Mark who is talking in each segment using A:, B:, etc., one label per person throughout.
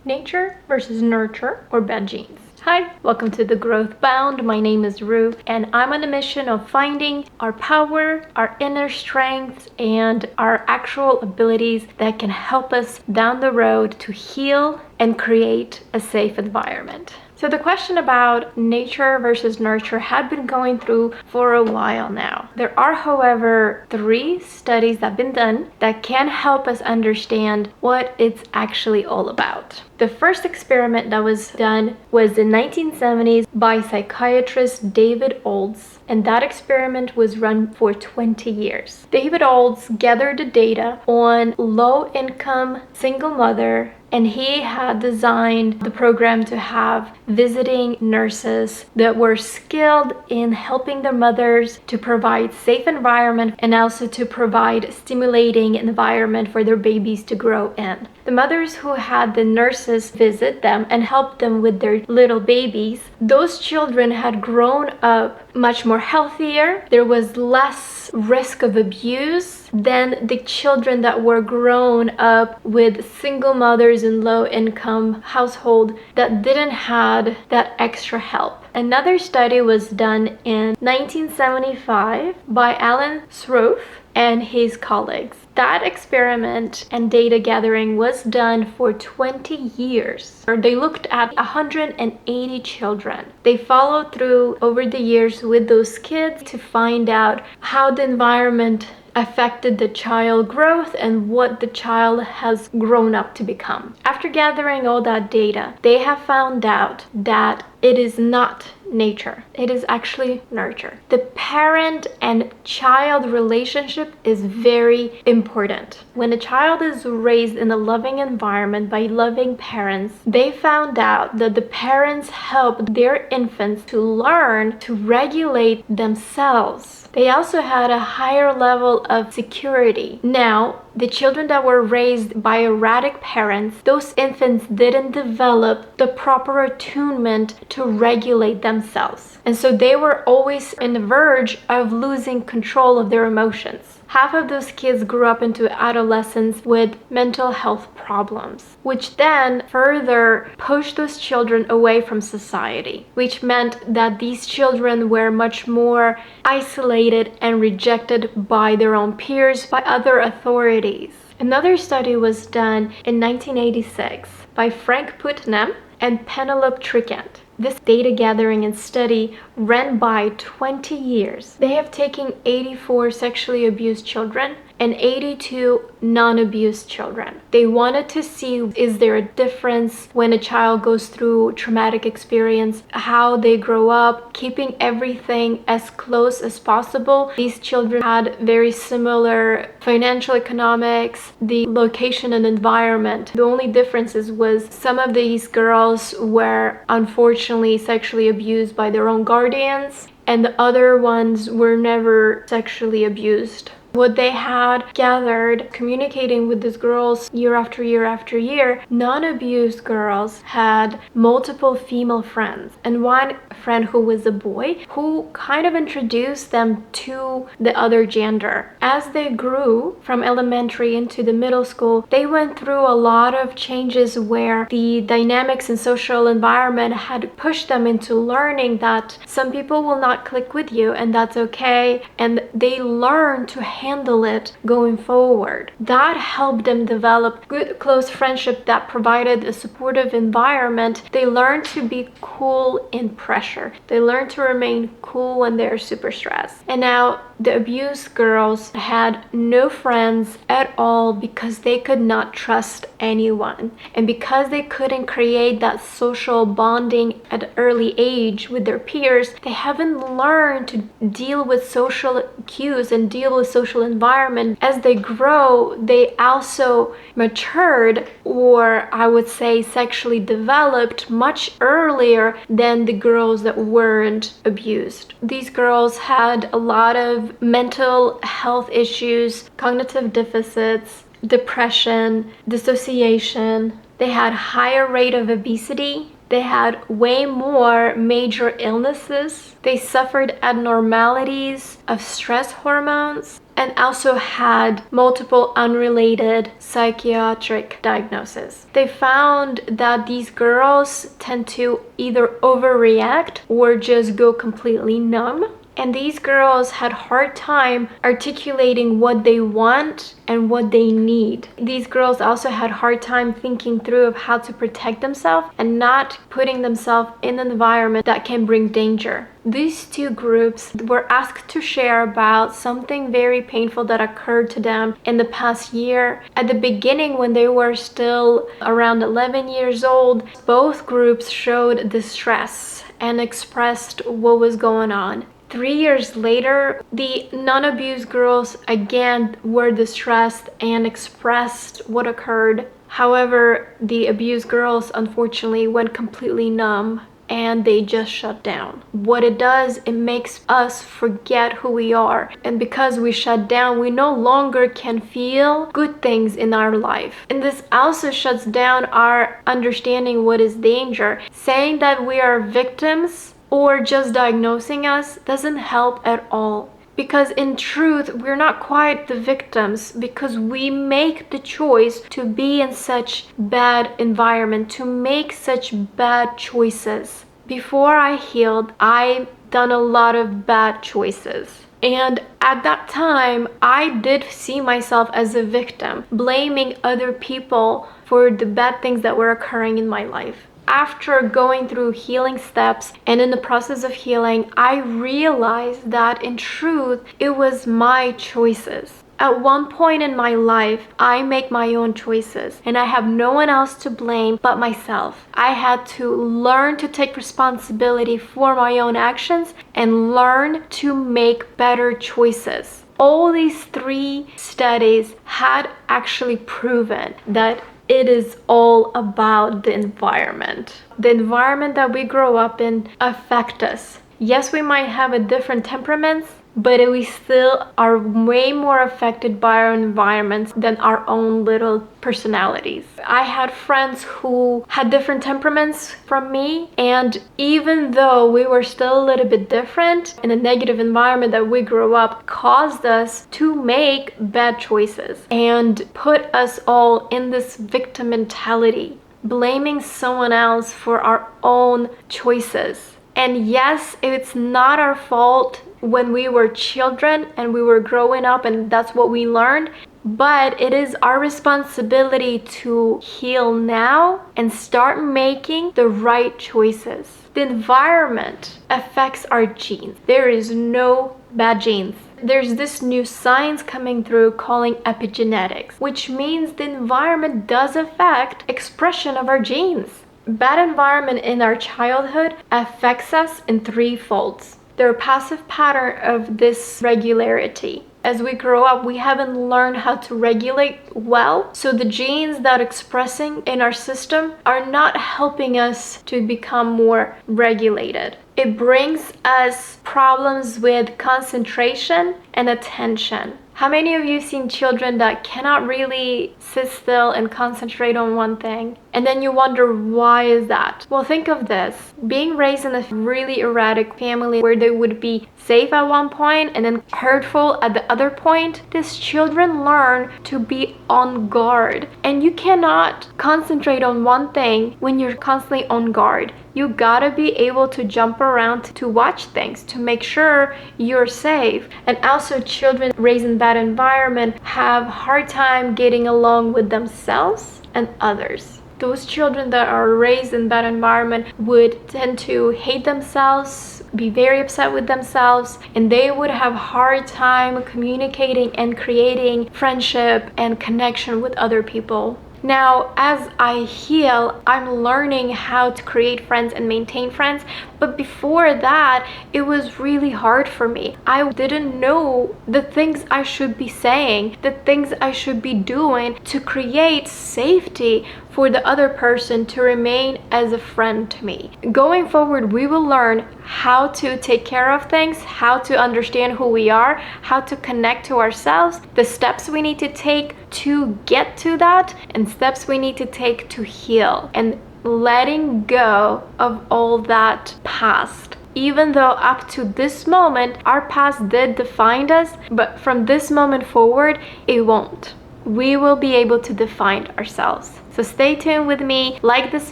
A: nature versus nurture or bad genes. Hi, welcome to The Growth Bound. My name is Rue, and I'm on a mission of finding our power, our inner strengths, and our actual abilities that can help us down the road to heal and create a safe environment. So the question about nature versus nurture had been going through for a while now. There are, however, 3 studies that have been done that can help us understand what it's actually all about. The first experiment that was done was in 1970s by psychiatrist David Olds, and that experiment was run for 20 years. David Olds gathered the data on low-income single mother, and he had designed the program to have visiting nurses that were skilled in helping their mothers to provide safe environment and also to provide stimulating environment for their babies to grow in. The mothers who had the nurses visit them and help them with their little babies, those children had grown up much more healthier. There was less risk of abuse than the children that were grown up with single mothers in low-income household that didn't have that extra help. Another study was done in 1975 by Alan Sroufe and his colleagues. That experiment and data gathering was done for 20 years. They looked at 180 children. They followed through over the years with those kids to find out how the environment affected the child growth and what the child has grown up to become. After gathering all that data, they have found out that it is not nature. It is actually nurture. The parent and child relationship is very important. When a child is raised in a loving environment by loving parents, they found out that the parents help their infants to learn to regulate themselves. They also had a higher level of security. Now, the children that were raised by erratic parents, those infants didn't develop the proper attunement to regulate themselves. And so they were always on the verge of losing control of their emotions. Half of those kids grew up into adolescence with mental health problems, which then further pushed those children away from society, which meant that these children were much more isolated and rejected by their own peers, by other authorities. Another study was done in 1986 by Frank Putnam and Penelope Tricant. This data gathering and study ran by 20 years. They have taken 84 sexually abused children and 82 non-abused children. They wanted to see, is there a difference when a child goes through traumatic experience, how they grow up, keeping everything as close as possible. These children had very similar financial economics, the location and environment. The only differences was some of these girls were unfortunately sexually abused by their own guardians, and the other ones were never sexually abused. What they had gathered, communicating with these girls year after year after year, non-abused girls had multiple female friends, and one friend who was a boy who kind of introduced them to the other gender. As they grew from elementary into the middle school, they went through a lot of changes where the dynamics and social environment had pushed them into learning that some people will not click with you, and that's okay, and they learned to handle it going forward. That helped them develop good close friendship that provided a supportive environment. They learned to be cool in pressure. They learned to remain cool when they're super stressed. And now the abused girls had no friends at all because they could not trust anyone. And because they couldn't create that social bonding at an early age with their peers, they haven't learned to deal with social cues and deal with social environment. As they grow, they also matured, or I would say sexually developed much earlier than the girls that weren't abused. These girls had a lot of mental health issues, cognitive deficits, depression, dissociation. They had higher rate of obesity They had way more major illnesses. They suffered abnormalities of stress hormones and also had multiple unrelated psychiatric diagnoses. They found that these girls tend to either overreact or just go completely numb. And these girls had hard time articulating what they want and what they need. These girls also had hard time thinking through of how to protect themselves and not putting themselves in an environment that can bring danger. These two groups were asked to share about something very painful that occurred to them in the past year. At the beginning, when they were still around 11 years old, both groups showed distress and expressed what was going on. 3 years later, the non-abused girls again were distressed and expressed what occurred. However, the abused girls unfortunately went completely numb and they just shut down. What it does, it makes us forget who we are. And because we shut down, we no longer can feel good things in our life. And this also shuts down our understanding what is danger. Saying that we are victims or just diagnosing us doesn't help at all. Because in truth, we're not quite the victims because we make the choice to be in such bad environment, to make such bad choices. Before I healed, I done a lot of bad choices. And at that time, I did see myself as a victim, blaming other people for the bad things that were occurring in my life. After going through healing steps and in the process of healing, I realized that in truth, it was my choices. At one point in my life, I make my own choices and I have no one else to blame but myself. I had to learn to take responsibility for my own actions and learn to make better choices. All these 3 studies had actually proven that it is all about the environment. The environment that we grow up in affects us. Yes, we might have a different temperaments, but we still are way more affected by our environments than our own little personalities. I had friends who had different temperaments from me, and even though we were still a little bit different, in a negative environment that we grew up caused us to make bad choices and put us all in this victim mentality, blaming someone else for our own choices. And yes, it's not our fault when we were children and we were growing up and that's what we learned, but it is our responsibility to heal now and start making the right choices. The environment affects our genes. There is no bad genes. There's this new science coming through calling epigenetics, which means the environment does affect expression of our genes. Bad environment in our childhood affects us in 3 folds. They're a passive pattern of dysregularity. As we grow up, we haven't learned how to regulate well, so the genes that are expressing in our system are not helping us to become more regulated. It brings us problems with concentration and attention. How many of you have seen children that cannot really sit still and concentrate on one thing? And then you wonder, why is that? Well, think of this. Being raised in a really erratic family where they would be safe at one point and then hurtful at the other point, these children learn to be on guard. And you cannot concentrate on one thing when you're constantly on guard. You gotta be able to jump around to watch things, to make sure you're safe. And also children raised in bad environment have hard time getting along with themselves and others. Those children that are raised in bad environment would tend to hate themselves, be very upset with themselves, and they would have hard time communicating and creating friendship and connection with other people. Now, as I heal, I'm learning how to create friends and maintain friends. But before that, it was really hard for me. I didn't know the things I should be saying, the things I should be doing to create safety for the other person to remain as a friend to me. Going forward, we will learn how to take care of things, how to understand who we are, how to connect to ourselves, the steps we need to take to get to that, and steps we need to take to heal. And letting go of all that past. Even though up to this moment our past did define us, but from this moment forward it won't. We will be able to define ourselves. So stay tuned with me, like this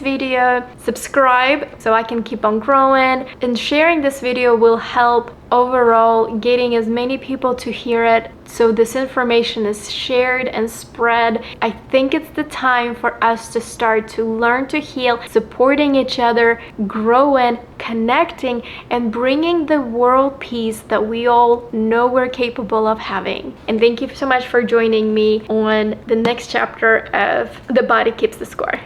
A: video, subscribe so I can keep on growing, and sharing this video will help overall getting as many people to hear it so this information is shared and spread. I think it's the time for us to start to learn to heal, supporting each other, growing, connecting, and bringing the world peace that we all know we're capable of having. And thank you so much for joining me on the next chapter of The Body Keeps the Score.